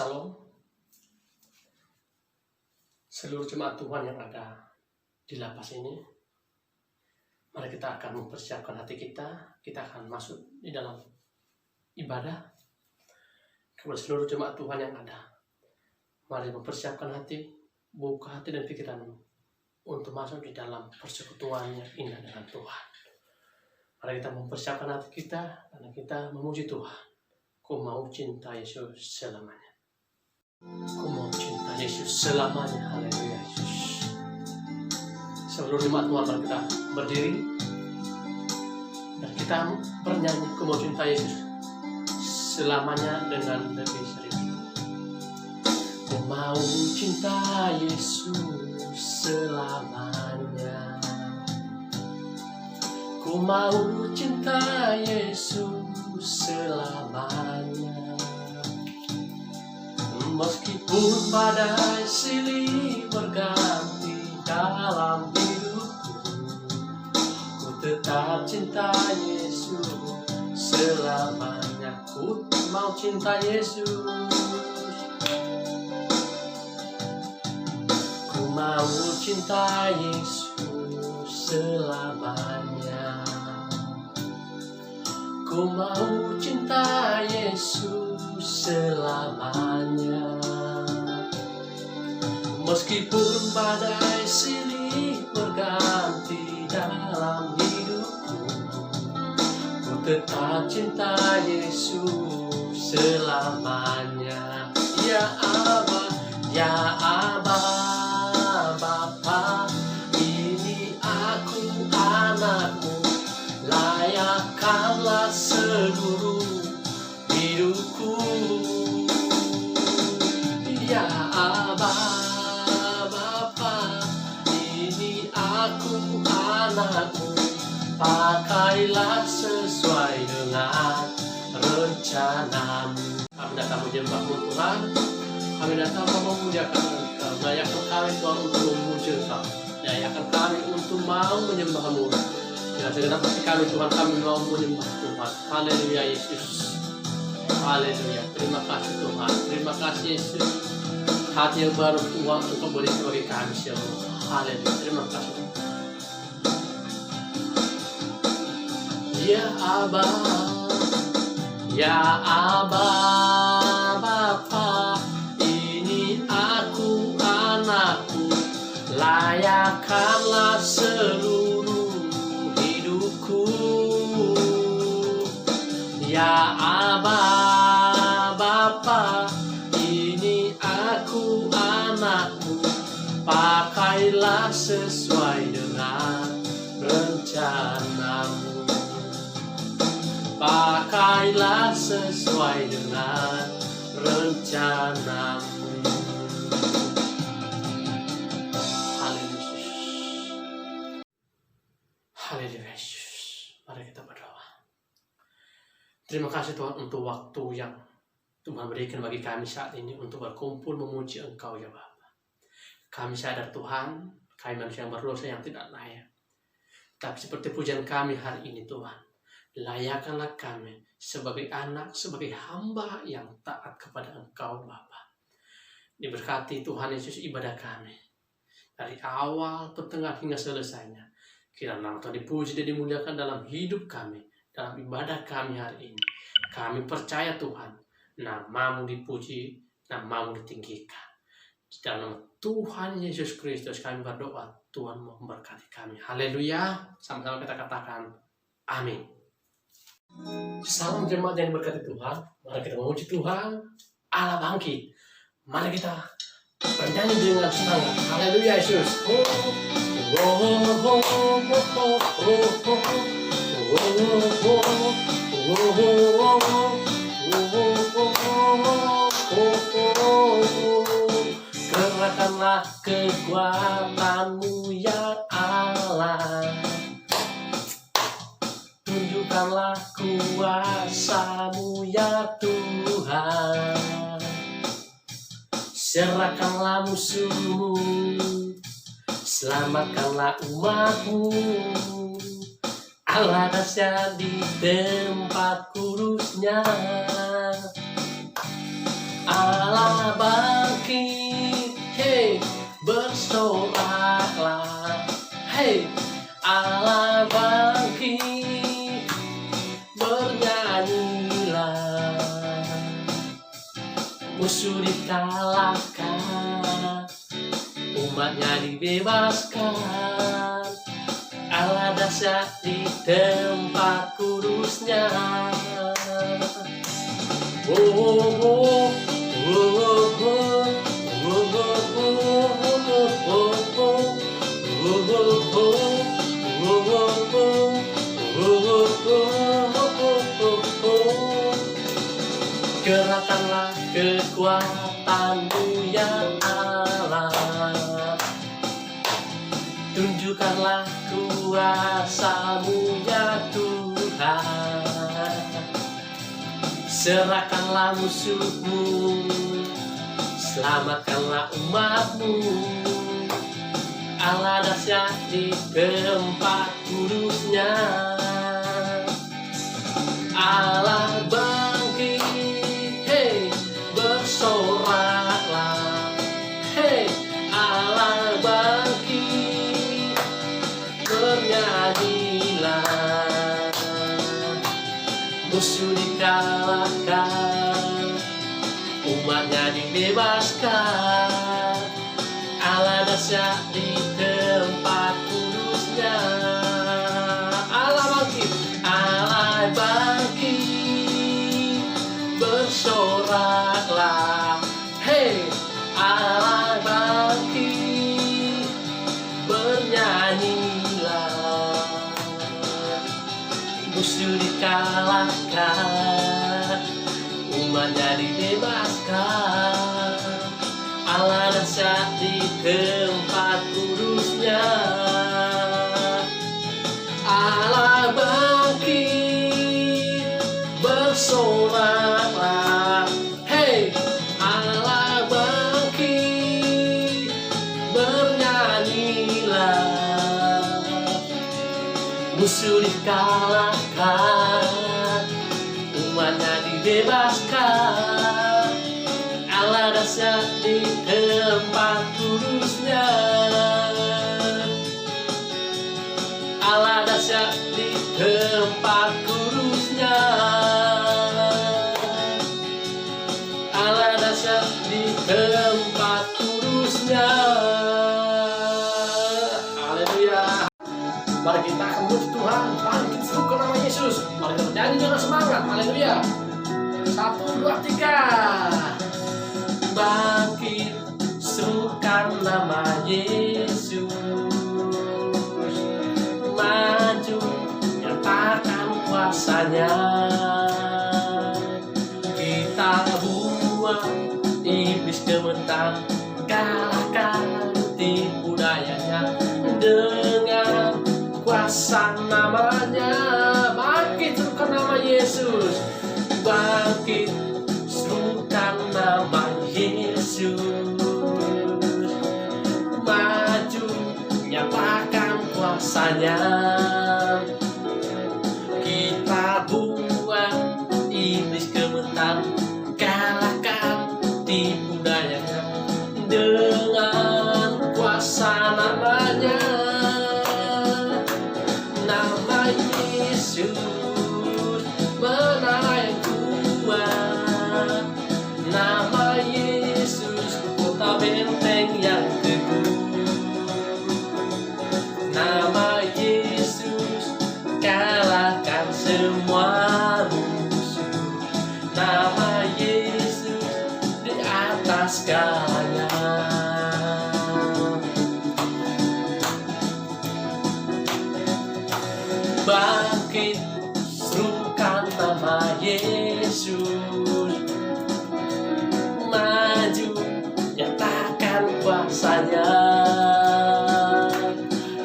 Shalom, seluruh jemaat Tuhan yang ada di lapas ini. Mari kita akan mempersiapkan hati kita. Kita akan masuk di dalam ibadah. Kepada seluruh jemaat Tuhan yang ada, mari mempersiapkan hati, buka hati dan pikiranmu untuk masuk di dalam persekutuan yang indah dengan Tuhan. Mari kita mempersiapkan hati kita karena kita memuji Tuhan. Ku mau cinta Yesus selamanya. Ku mau cinta Yesus selamanya. Haleluya Yesus. Seluruh jemaat Tuhan, mari kita berdiri dan kita bernyanyi ku mau cinta Yesus selamanya dengan lebih sering. Ku mau cinta Yesus selamanya. Ku mau cinta Yesus selamanya. Meskipun badai silih berganti dalam hidupku, ku tetap cinta Yesus selamanya. Ku mau cinta Yesus. Ku mau cinta Yesus selamanya. Ku mau cinta Yesus selamanya. Meskipun badai silih berganti dalam hidupku, ku tetap cinta Yesus selamanya. Ya Aba, ya Aba, Bapa, ini aku anakmu, layakkanlah seluruh hidupku. Ya Aba, Bapa, ini aku anakmu, pakailah sesuai dengan rencanamu. Kami datang menyembahmu Tuhan, kami datang memuliakan Engkau, layakkan kami Tuhan untuk memuji Engkau, layakkan kami untuk mau menyembahmu. Dengan segenap hati kami Tuhan, kami mau menyembah Tuhan. Haleluya Yesus. Haleluya. Terima kasih Tuhan. Terima kasih Yesus. Hati yang baru Tuhan Engkau beri bagi kami semua. Haleluya. Terima kasih. Ya Aba, ya Aba, Bapa, ini aku anakku, layakkanlah seluruh hidupku. Ya Aba, Bapa, ini aku anakmu, pakailah sesuai dengan rencanamu. Pakailah sesuai dengan rencanamu. Haleluya. Haleluya Yesus. Mari kita berdoa. Terima kasih Tuhan untuk waktu yang Tuhan berikan bagi kami saat ini untuk berkumpul memuji Engkau ya Bapa. Kami sadar Tuhan, kami manusia yang berdosa yang tidak layak. Tapi seperti pujian kami hari ini Tuhan, layakkanlah kami sebagai anak, sebagai hamba yang taat kepada Engkau Bapa. Diberkati Tuhan Yesus ibadah kami dari awal, pertengahan hingga selesainya. Kiranya nama Tuhan dipuji dan dimuliakan dalam hidup kami, dalam ibadah kami hari ini. Kami percaya Tuhan, nama-Mu dipuji, nama-Mu ditinggikan. Di dalam nama Tuhan Yesus Kristus kami berdoa, Tuhan memberkati kami. Haleluya. Sama-sama kita katakan amin. Salam jemaat yang diberkati Tuhan. Mari kita memuji Tuhan Allah bangkit. Mari kita bernyanyi dengan semangat. Haleluya Yesus. Kerahkanlah kekuatan-Mu ya Allah, tunjukkanlah kuasa-Mu ya Tuhan. Serahkanlah musuh-Mu, selamatkanlah umat-Mu. Allah dahsyat di tempat kudusnya. Allah bangkit, hey, bersoraklah, hey, Allah bangkit, bernyanyilah, musuh dikalahkan, umatnya dibebaskan, Allah dahsyat di tempat kudusnya. Oh, oh, oh. Gerakkanlah kekuatan-Mu ya Allah, tunjukkanlah kuasa-Mu ya Tuhan, serahkanlah musuh-Mu, selamatkanlah umat-Mu, Allah dahsyat di tempat kudusnya. Allah bangkit, hey, bersoraklah, hey, Allah bangkit, bernyanyilah, musuh dikalahkan, umatnya dibebaskan, Allah dahsyat di tempat kudusnya. Allah bangkit, Allah bangkit, bersoraklah, hey, Allah bangkit, bernyanyilah, musuh dikalahkan, umatnya dibebaskan, Allah dahsyat di tempat kudusnya. Allah bangkit, bersoraklah, hey, Allah bangkit, bernyanyilah, musuh dikalahkan, umatnya dibebaskan, Allah dahsyat di tempat kudusnya. Allah dahsyat di tempat kudusnya. Allah dahsyat di tempat kudusnya. Haleluya. Mari kita akan memuji Tuhan, bangkit serukan nama Yesus. Mari kita bernyanyi dengan semangat. Haleluya. 1, 2, 3. Bangkit, serukan nama Yesus, maju, nyatakan kuasanya, kita buang iblis gemetar, kalahkan tipu dayanya, dengan kuasa namanya. Bangkit, serukan nama Yesus, bangkit, serukan nama Yesus, maju, nyatakan kuasanya, kita buang iblis gemetar, kalahkan tipu dayanya, dengan kuasa namanya. Nama Yesus, menara yang kuat, nama Yesus, kota benteng yang teguh. Nama Yesus, kalahkan semua musuh. Nama Yesus, di atas segalanya. Bangkit, serukan nama Yesus, maju, nyatakan kuasanya,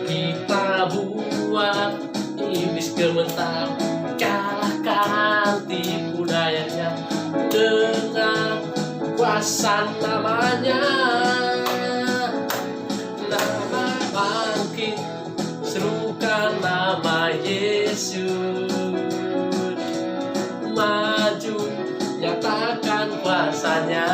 kita buat iblis gemetar, kalahkan tipu dayanya, dengan kuasa namanya. Nama bangkit, serukan nama Yesus, maju, nyatakan kuasa segalanya.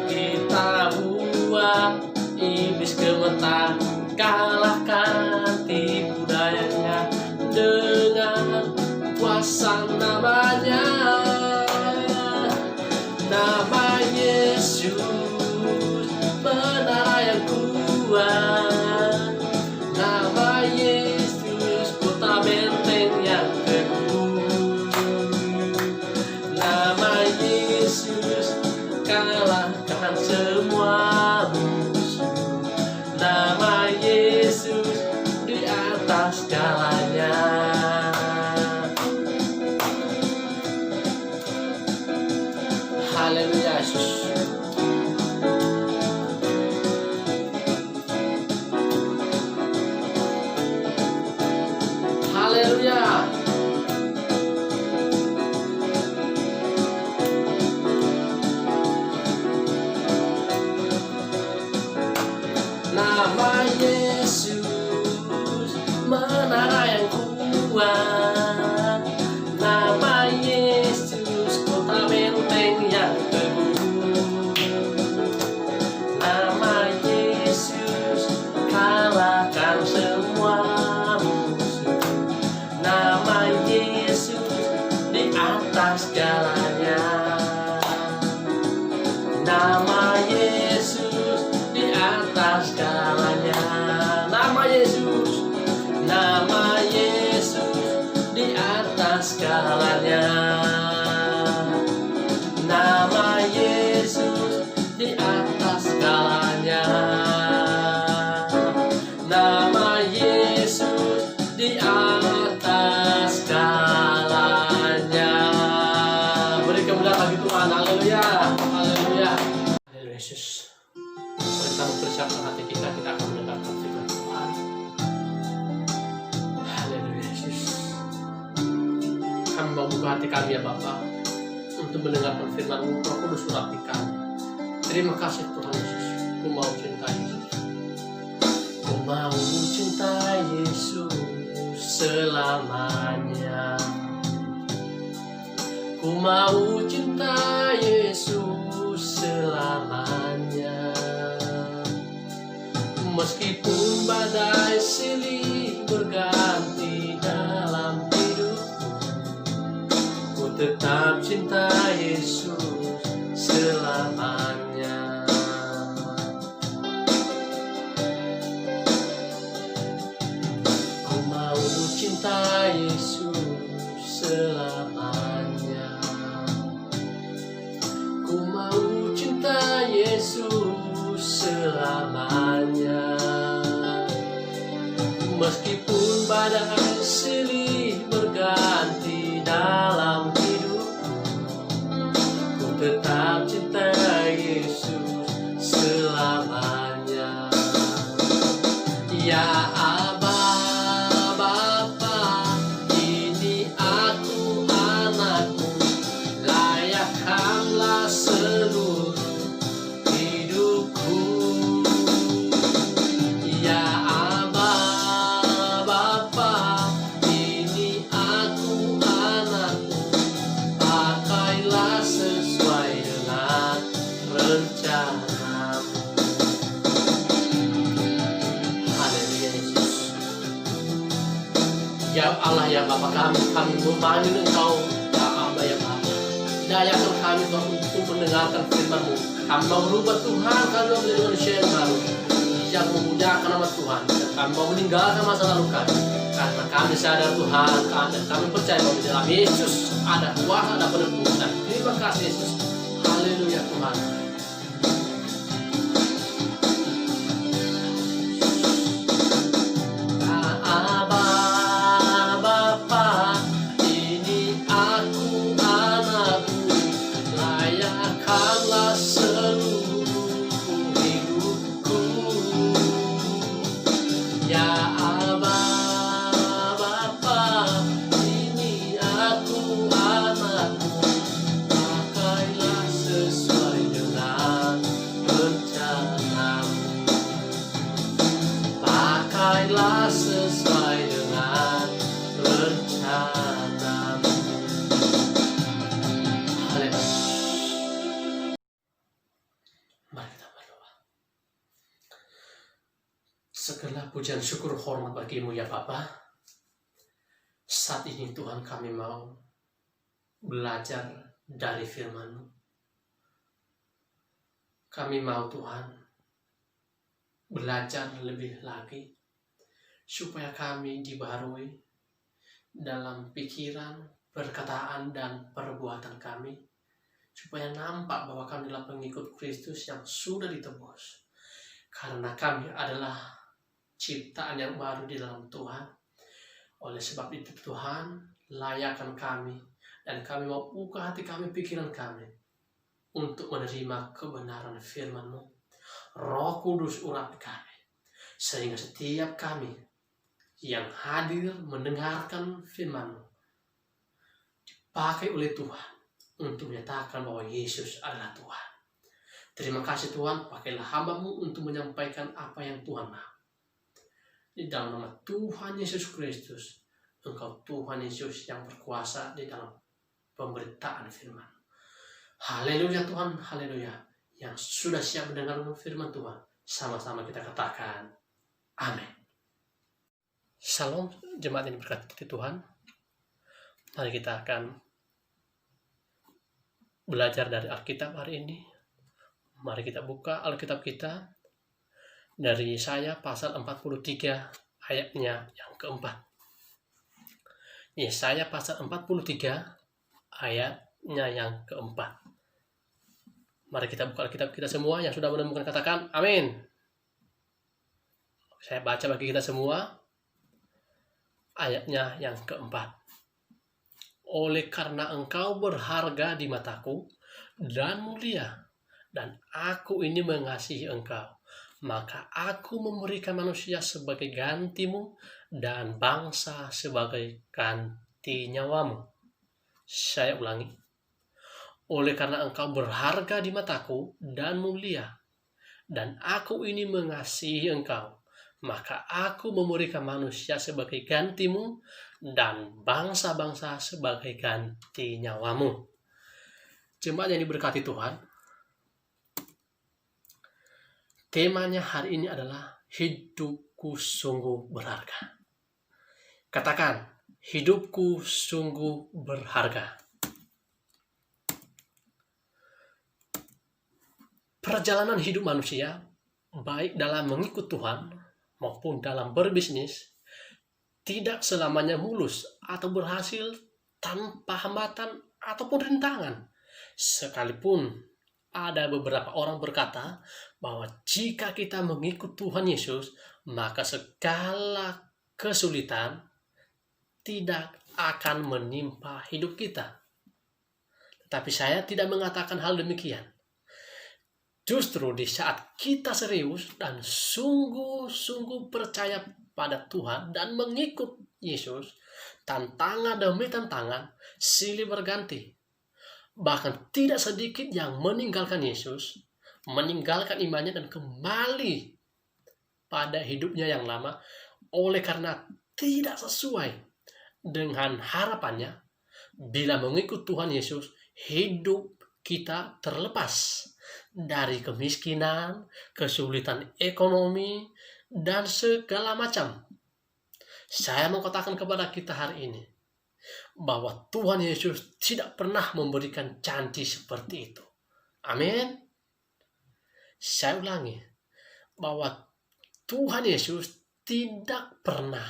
Kita buat iblis gemetar, kalahkan tipu dayanya dengan kuasa namanya. Nama Yesus menara yang kuat, nama Yesus kota benteng yang teguh, nama Yesus kalahkan semua musuh, nama Yesus di atas segalanya. Haleluya Yesus. Haleluya. Nama Yesus menara yang kuat, nama Yesus kota benteng yang teguh, nama Yesus kalahkan semua musuh, nama Yesus di atas segalanya, nama Yesus di atas segalanya, nama Yesus, nama Yesus di atas segalanya, nama Yesus di atas segalanya, nama Yesus di atas segalanya. Beri kemuliaan bagi Tuhan. Haleluya, haleluya, haleluya Yesus. Mari kita mempersiapkan hati kita akan mendengarkan firman Tuhan. Haleluya Yesus. Kami mau buka hati kami ya Bapa untuk mendengarkan firman-Mu. Roh Kudus urapi kami. Terima kasih Tuhan Yesus. Ku mau cinta Yesus. Ku mau cinta Yesus selamanya. Ku mau cinta Yesus selamanya. Meskipun badai silih berganti dalam hidupku, ku tetap cinta Yesus selamanya. Ku mau cinta Yesus selamanya. Ku mau cinta Yesus selamanya. Meskipun badai silih berganti dalam hidupku, ku tetap cinta Yesus selamanya. Ya Aba, Bapa, ini aku anakmu, layakkanlah seluruh hidupku. Ya Aba, Bapa, ini aku anakmu, pakailah sesuai dengan rencanamu. Haleluya Yesus. Ya Allah ya Bapa kami memanggil Engkau ya Aba ya Bapa. Dayakan kami Tuhan untuk mendengarkan firman-Mu. Kami mau berubah Tuhan, kami mau menjadi manusia yang baru yang memuliakan nama Tuhan, dan kami mau meninggalkan masa lalu kami, karena kami sadar Tuhan, dan kami percaya bahwa di dalam Yesus ada kuasa, ada penebusan. Terima kasih Yesus. Haleluya Tuhan. Aba, Bapa, ini aku anakmu, layakkanlah seluruh hidupku. Ya Aba, Bapa, ini aku anakmu, pakailah sesuai dengan rencanamu. Pakailah sesuai dengan rencanamu. Haleluya. Segala pujian syukur hormat bagimu ya Bapa. Saat ini Tuhan kami mau belajar dari firman-Mu. Kami mau Tuhan belajar lebih lagi supaya kami dibaharui dalam pikiran, perkataan, dan perbuatan kami, supaya nampak bahwa kami adalah pengikut Kristus yang sudah ditebus. Karena kami adalah ciptaan yang baru di dalam Tuhan. Oleh sebab itu Tuhan, layakkan kami, dan kami mau buka hati kami, pikiran kami, untuk menerima kebenaran firman-Mu. Roh Kudus urapi kami, sehingga setiap kami yang hadir mendengarkan firman-Mu dipakai oleh Tuhan untuk menyatakan bahwa Yesus adalah Tuhan. Terima kasih Tuhan, pakailah hamba-Mu untuk menyampaikan apa yang Tuhan mau. Di dalam nama Tuhan Yesus Kristus, Engkau Tuhan Yesus yang berkuasa di dalam pemberitaan firman. Haleluya Tuhan, haleluya. Yang sudah siap mendengar firman Tuhan, sama-sama kita katakan, amin. Salam, jemaat yang diberkati Tuhan. Mari kita akan belajar dari Alkitab hari ini. Mari kita buka Alkitab kita dari Yesaya pasal 43 ayatnya yang keempat. Yesaya pasal 43 ayatnya yang keempat. Mari kita buka Alkitab kita semua. Yang sudah menemukan katakan amin. Saya baca bagi kita semua ayatnya yang keempat. Oleh karena engkau berharga di mataku dan mulia, dan aku ini mengasihi engkau, maka aku memberikan manusia sebagai gantimu dan bangsa sebagai ganti nyawamu. Saya ulangi. Oleh karena engkau berharga di mataku dan mulia, dan aku ini mengasihi engkau, maka aku memberikan manusia sebagai gantimu dan bangsa-bangsa sebagai ganti nyawamu. Jemaat yang diberkati Tuhan, temanya hari ini adalah hidupku sungguh berharga. Katakan, hidupku sungguh berharga. Perjalanan hidup manusia, baik dalam mengikut Tuhan maupun dalam berbisnis, tidak selamanya mulus atau berhasil tanpa hambatan ataupun rintangan. Sekalipun ada beberapa orang berkata bahwa jika kita mengikut Tuhan Yesus, maka segala kesulitan tidak akan menimpa hidup kita. Tetapi saya tidak mengatakan hal demikian. Justru di saat kita serius dan sungguh-sungguh percaya pada Tuhan dan mengikut Yesus, tantangan demi tantangan silih berganti. Bahkan tidak sedikit yang meninggalkan Yesus, meninggalkan imannya dan kembali pada hidupnya yang lama oleh karena tidak sesuai dengan harapannya. Bila mengikut Tuhan Yesus, hidup kita terlepas dari kemiskinan, kesulitan ekonomi, dan segala macam. Saya mau katakan kepada kita hari ini, bahwa Tuhan Yesus tidak pernah memberikan janji seperti itu. Amin. Saya ulangi, bahwa Tuhan Yesus tidak pernah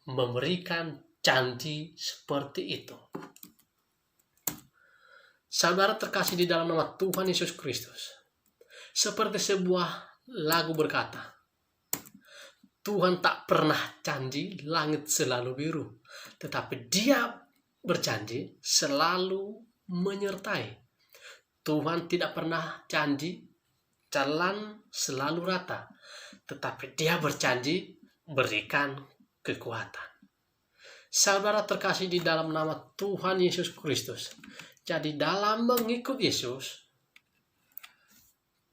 memberikan janji seperti itu. Saudara terkasih di dalam nama Tuhan Yesus Kristus, seperti sebuah lagu berkata, Tuhan tak pernah janji langit selalu biru, tetapi Dia berjanji selalu menyertai. Tuhan tidak pernah janji jalan selalu rata, tetapi Dia berjanji berikan kekuatan. Saudara terkasih di dalam nama Tuhan Yesus Kristus, jadi dalam mengikut Yesus,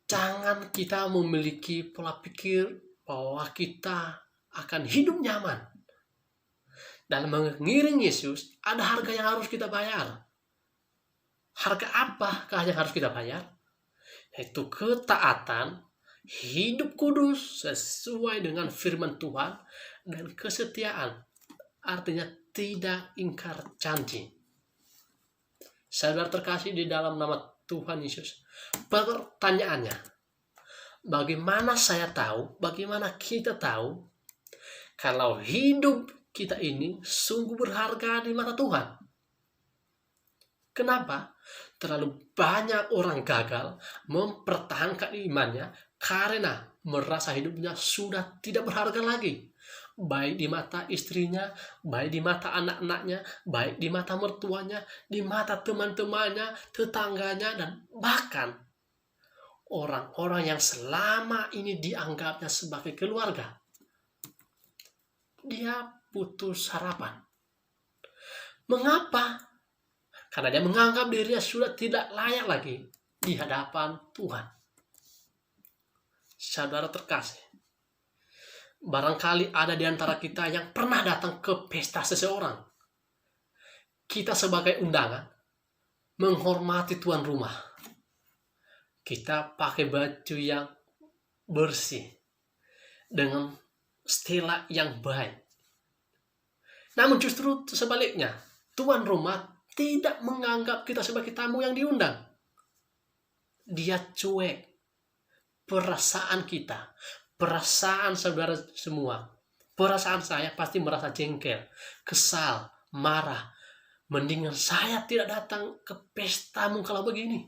jangan kita memiliki pola pikir bahwa kita akan hidup nyaman. Dalam mengiring Yesus, ada harga yang harus kita bayar. Harga apakah yang harus kita bayar? Yaitu ketaatan hidup kudus sesuai dengan firman Tuhan, dan kesetiaan, artinya tidak ingkar janji. Saudara terkasih di dalam nama Tuhan Yesus, pertanyaannya, bagaimana saya tahu, bagaimana kita tahu kalau hidup kita ini sungguh berharga di mata Tuhan? Kenapa? Terlalu banyak orang gagal mempertahankan imannya karena merasa hidupnya sudah tidak berharga lagi. Baik di mata istrinya, baik di mata anak-anaknya, baik di mata mertuanya, di mata teman-temannya, tetangganya, dan bahkan orang-orang yang selama ini dianggapnya sebagai keluarga. Dia putus harapan. Mengapa? Karena dia menganggap dirinya sudah tidak layak lagi di hadapan Tuhan. Saudara terkasih, barangkali ada di antara kita yang pernah datang ke pesta seseorang. Kita sebagai undangan menghormati tuan rumah. Kita pakai baju yang bersih dengan stela yang baik. Namun justru sebaliknya, tuan rumah tidak menganggap kita sebagai tamu yang diundang. Dia cuek. Perasaan kita, perasaan saudara semua, perasaan saya pasti merasa jengkel, kesal, marah. Mendingan saya tidak datang ke pestamu kalau begini.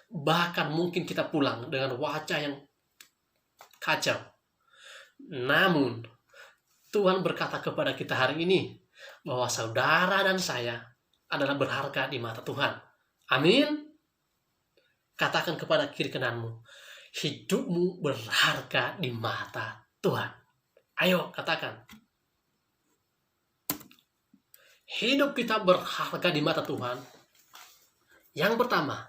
Bahkan mungkin kita pulang dengan wajah yang kacau. Namun, Tuhan berkata kepada kita hari ini, bahwa saudara dan saya adalah berharga di mata Tuhan. Amin. Katakan kepada kiri kananmu, hidupmu berharga di mata Tuhan. Ayo katakan. Hidup kita berharga di mata Tuhan. Yang pertama,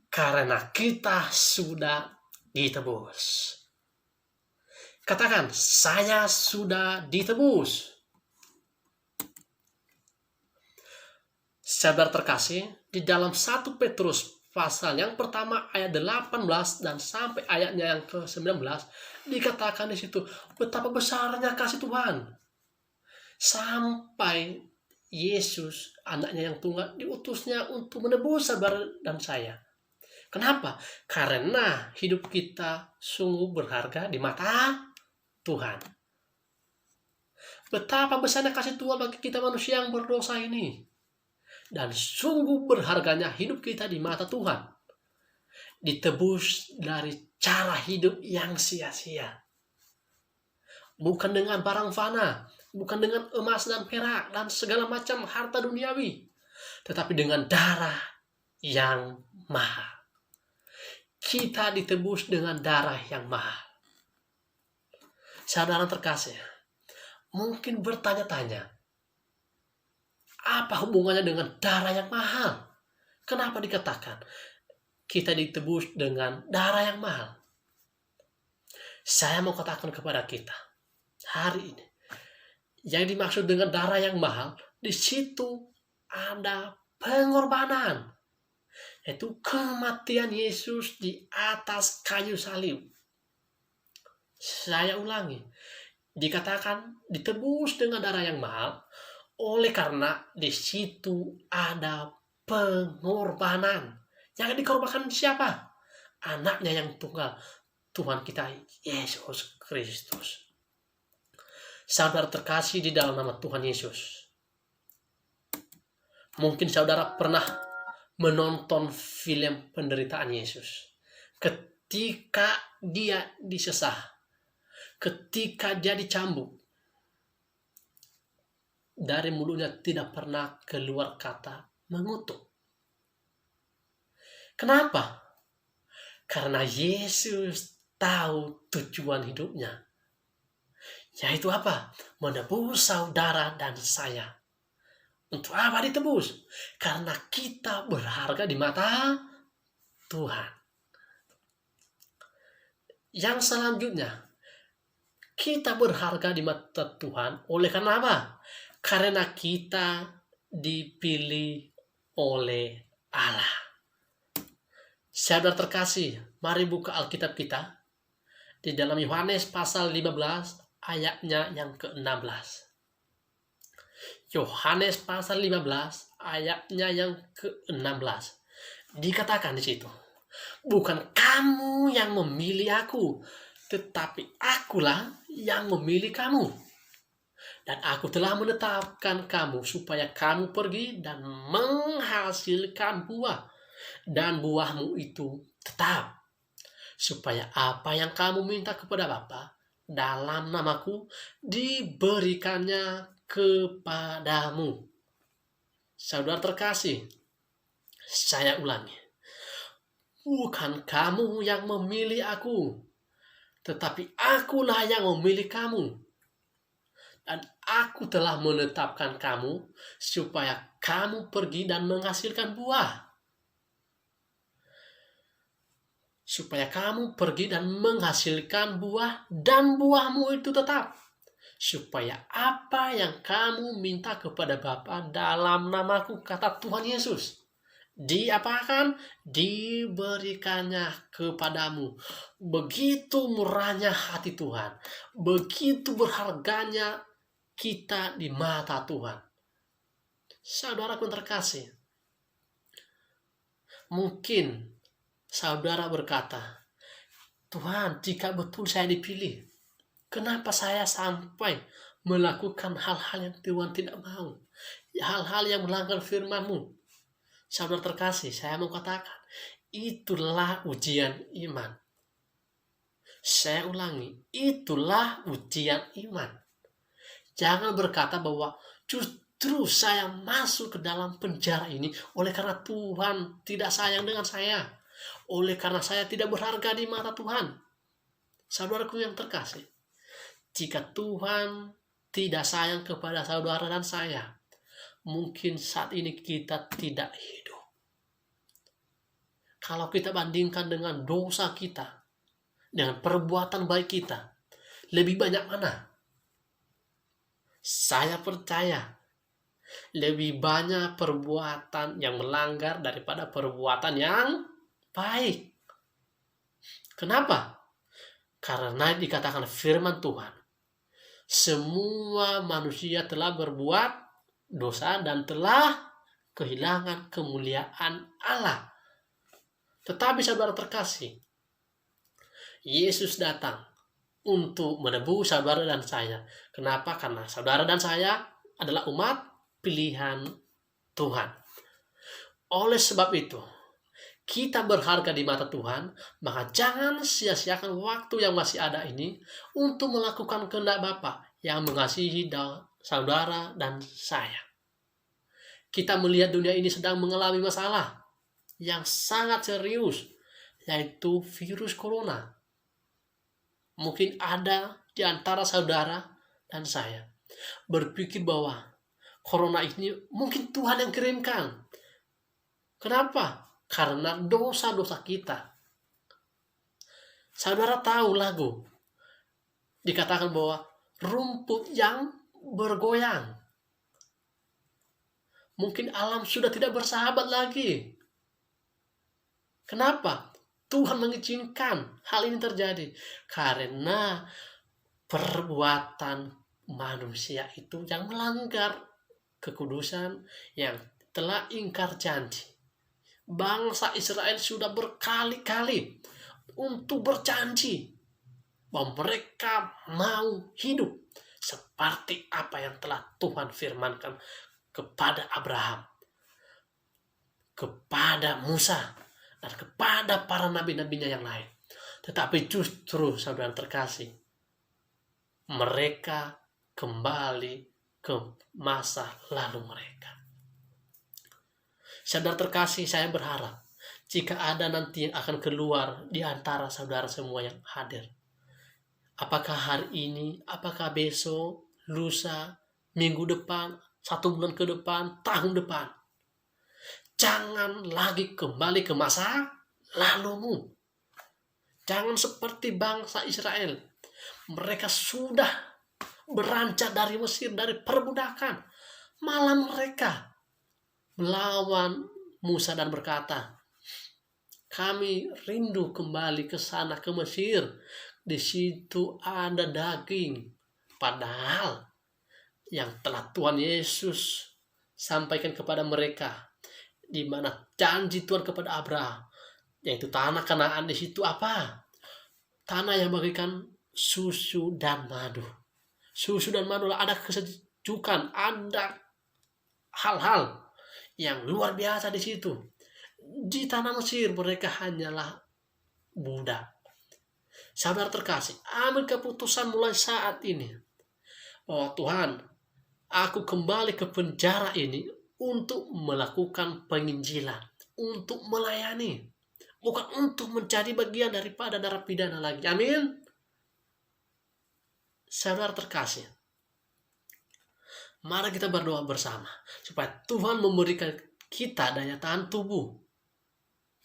karena kita sudah ditebus. Katakan, saya sudah ditebus. Saudara terkasih, di dalam 1 Petrus pasal yang pertama ayat 18 dan sampai ayatnya yang ke-19 dikatakan di situ betapa besarnya kasih Tuhan sampai Yesus anaknya yang tunggal diutusnya untuk menebus saudara dan saya. Kenapa? Karena hidup kita sungguh berharga di mata Tuhan. Betapa besarnya kasih Tuhan bagi kita manusia yang berdosa ini. Dan sungguh berharganya hidup kita di mata Tuhan. Ditebus dari cara hidup yang sia-sia. Bukan dengan barang fana, bukan dengan emas dan perak dan segala macam harta duniawi, tetapi dengan darah yang mahal. Kita ditebus dengan darah yang mahal. Saudara terkasih, mungkin bertanya-tanya, apa hubungannya dengan darah yang mahal? Kenapa dikatakan kita ditebus dengan darah yang mahal? Saya mau katakan kepada kita hari ini, yang dimaksud dengan darah yang mahal, di situ ada pengorbanan, yaitu kematian Yesus di atas kayu salib. Saya ulangi, dikatakan ditebus dengan darah yang mahal, oleh karena di situ ada pengorbanan. Yang dikorbankan siapa? Anaknya yang tunggal, Tuhan kita Yesus Kristus. Saudara terkasih di dalam nama Tuhan Yesus, mungkin saudara pernah menonton film penderitaan Yesus. Ketika dia disesah, ketika dia dicambuk, dari mulutnya tidak pernah keluar kata mengutuk. Kenapa? Karena Yesus tahu tujuan hidupnya. Yaitu apa? Menebus saudara dan saya. Untuk apa ditebus? Karena kita berharga di mata Tuhan. Yang selanjutnya, kita berharga di mata Tuhan oleh karena apa? Karena kita dipilih oleh Allah. Saudara terkasih, mari buka Alkitab kita di dalam Yohanes pasal 15 ayatnya yang ke-16. Yohanes pasal 15 ayatnya yang ke-16. Dikatakan di situ, bukan kamu yang memilih aku, tetapi akulah yang memilih kamu. Dan aku telah menetapkan kamu supaya kamu pergi dan menghasilkan buah. Dan buahmu itu tetap. Supaya apa yang kamu minta kepada Bapa dalam namaku diberikannya kepadamu. Saudara terkasih, saya ulangi. Bukan kamu yang memilih aku, tetapi akulah yang memilih kamu. Dan aku telah menetapkan kamu supaya kamu pergi dan menghasilkan buah. Supaya kamu pergi dan menghasilkan buah, dan buahmu itu tetap. Supaya apa yang kamu minta kepada Bapa dalam namaku, kata Tuhan Yesus, diapakan? Diberikannya kepadamu. Begitu murahnya hati Tuhan, begitu berharganya kita di mata Tuhan. Saudaraku terkasih, mungkin saudara berkata, Tuhan, jika betul saya dipilih, kenapa saya sampai melakukan hal-hal yang Tuhan tidak mau? Hal-hal yang melanggar firman-Mu. Saudara terkasih, saya mau katakan, itulah ujian iman. Saya ulangi, itulah ujian iman. Jangan berkata bahwa justru saya masuk ke dalam penjara ini oleh karena Tuhan tidak sayang dengan saya. Oleh karena saya tidak berharga di mata Tuhan. Saudaraku yang terkasih, jika Tuhan tidak sayang kepada saudara dan saya, mungkin saat ini kita tidak hidup. Kalau kita bandingkan dengan dosa kita, dengan perbuatan baik kita, lebih banyak mana? Saya percaya lebih banyak perbuatan yang melanggar daripada perbuatan yang baik. Kenapa? Karena dikatakan firman Tuhan, semua manusia telah berbuat dosa dan telah kehilangan kemuliaan Allah. Tetapi saudara terkasih, Yesus datang untuk menebus saudara dan saya. Kenapa? Karena saudara dan saya adalah umat pilihan Tuhan. Oleh sebab itu, kita berharga di mata Tuhan, maka jangan sia-siakan waktu yang masih ada ini untuk melakukan kehendak Bapa yang mengasihi saudara dan saya. Kita melihat dunia ini sedang mengalami masalah yang sangat serius, yaitu virus corona. Mungkin ada di antara saudara dan saya berpikir bahwa corona ini mungkin Tuhan yang kirimkan. Kenapa? Karena dosa-dosa kita. Saudara tahu lagu, dikatakan bahwa rumput yang bergoyang. Mungkin alam sudah tidak bersahabat lagi. Kenapa? Tuhan mengizinkan hal ini terjadi. Karena perbuatan manusia itu yang melanggar kekudusan, yang telah ingkar janji. Bangsa Israel sudah berkali-kali untuk berjanji bahwa mereka mau hidup seperti apa yang telah Tuhan firmankan kepada Abraham, kepada Musa, dan kepada para nabi-nabinya yang lain. Tetapi justru saudara terkasih, mereka kembali ke masa lalu mereka. Saudara terkasih, saya berharap jika ada nanti yang akan keluar di antara saudara semua yang hadir, apakah hari ini, apakah besok, lusa, minggu depan, 1 bulan ke depan, tahun depan, jangan lagi kembali ke masa lalumu. Jangan seperti bangsa Israel. Mereka sudah beranjak dari Mesir, dari perbudakan. Malah mereka melawan Musa dan berkata, Kami rindu kembali ke sana, ke Mesir. Di situ ada daging. Padahal yang telah Tuhan Yesus sampaikan kepada mereka, di mana janji Tuhan kepada Abraham, yaitu tanah Kanaan, di situ apa? Tanah yang bagaikan susu dan madu. Susu dan madu, ada kesejukan, ada hal-hal yang luar biasa di situ. Di tanah Mesir mereka hanyalah budak. Saudara terkasih, ambil keputusan mulai saat ini. Oh Tuhan, aku kembali ke penjara ini untuk melakukan penginjilan, untuk melayani, bukan untuk menjadi bagian daripada narapidana lagi. Amin. Saudara terkasih, mari kita berdoa bersama supaya Tuhan memberikan kita daya tahan tubuh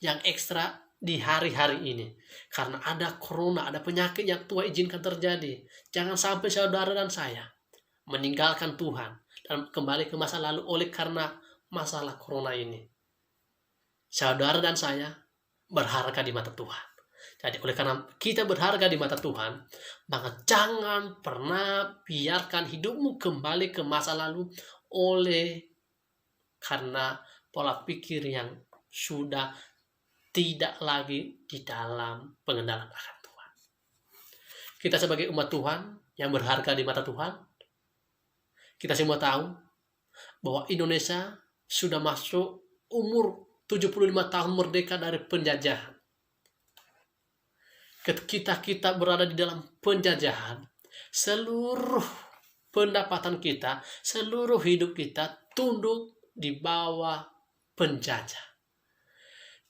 yang ekstra di hari-hari ini. Karena ada corona, ada penyakit yang Tuhan izinkan terjadi. Jangan sampai saudara dan saya meninggalkan Tuhan dan kembali ke masa lalu oleh karena masalah corona ini. Saudara dan saya berharga di mata Tuhan. Jadi oleh karena kita berharga di mata Tuhan, maka jangan pernah biarkan hidupmu kembali ke masa lalu oleh karena pola pikir yang sudah tidak lagi di dalam pengenalan akan Tuhan. Kita sebagai umat Tuhan yang berharga di mata Tuhan, kita semua tahu bahwa Indonesia sudah masuk umur 75 tahun merdeka dari penjajahan. Ketika kita berada di dalam penjajahan, seluruh pendapatan kita, seluruh hidup kita tunduk di bawah penjajah.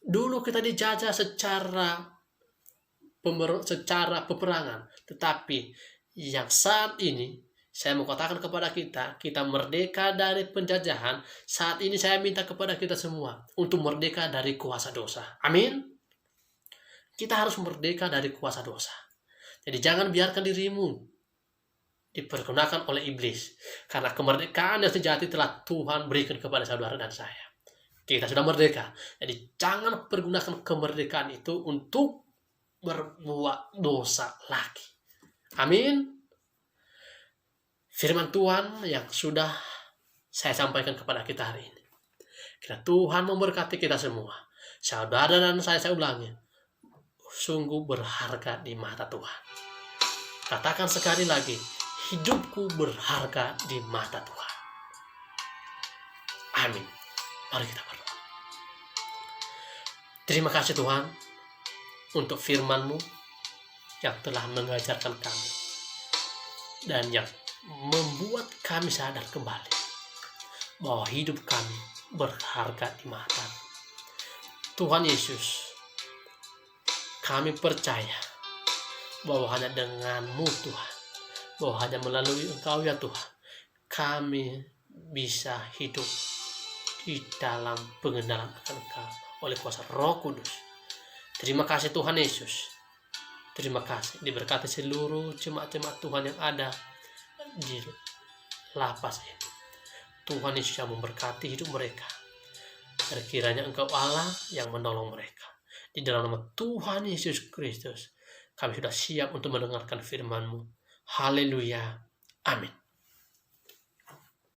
Dulu kita dijajah secara peperangan, tetapi yang saat ini saya mau katakan kepada kita, kita merdeka dari penjajahan. Saat ini saya minta kepada kita semua untuk merdeka dari kuasa dosa. Amin. Kita harus merdeka dari kuasa dosa. Jadi jangan biarkan dirimu dipergunakan oleh iblis, karena kemerdekaan yang sejati telah Tuhan berikan kepada saudara dan saya. Kita sudah merdeka. Jadi jangan pergunakan kemerdekaan itu untuk berbuat dosa lagi. Amin. Firman Tuhan yang sudah saya sampaikan kepada kita hari ini. Kiranya Tuhan memberkati kita semua. Saudara dan saya ulangi, sungguh berharga di mata Tuhan. Katakan sekali lagi, hidupku berharga di mata Tuhan. Amin. Mari kita berdoa. Terima kasih Tuhan untuk firman-Mu yang telah mengajarkan kami dan yang membuat kami sadar kembali bahwa hidup kami berharga di mata Tuhan Yesus. Kami percaya bahwa hanya dengan-Mu Tuhan, bahwa hanya melalui Engkau ya Tuhan, kami bisa hidup di dalam pengenalan akan Engkau oleh kuasa Roh Kudus. Terima kasih Tuhan Yesus. Terima kasih diberkati seluruh jemaat-jemaat Tuhan yang ada di lapas ini. Tuhan Yesus yang memberkati hidup mereka. Dan kiranya Engkau Allah yang menolong mereka. Di dalam nama Tuhan Yesus Kristus, kami sudah siap untuk mendengarkan firman-Mu. Haleluya. Amin.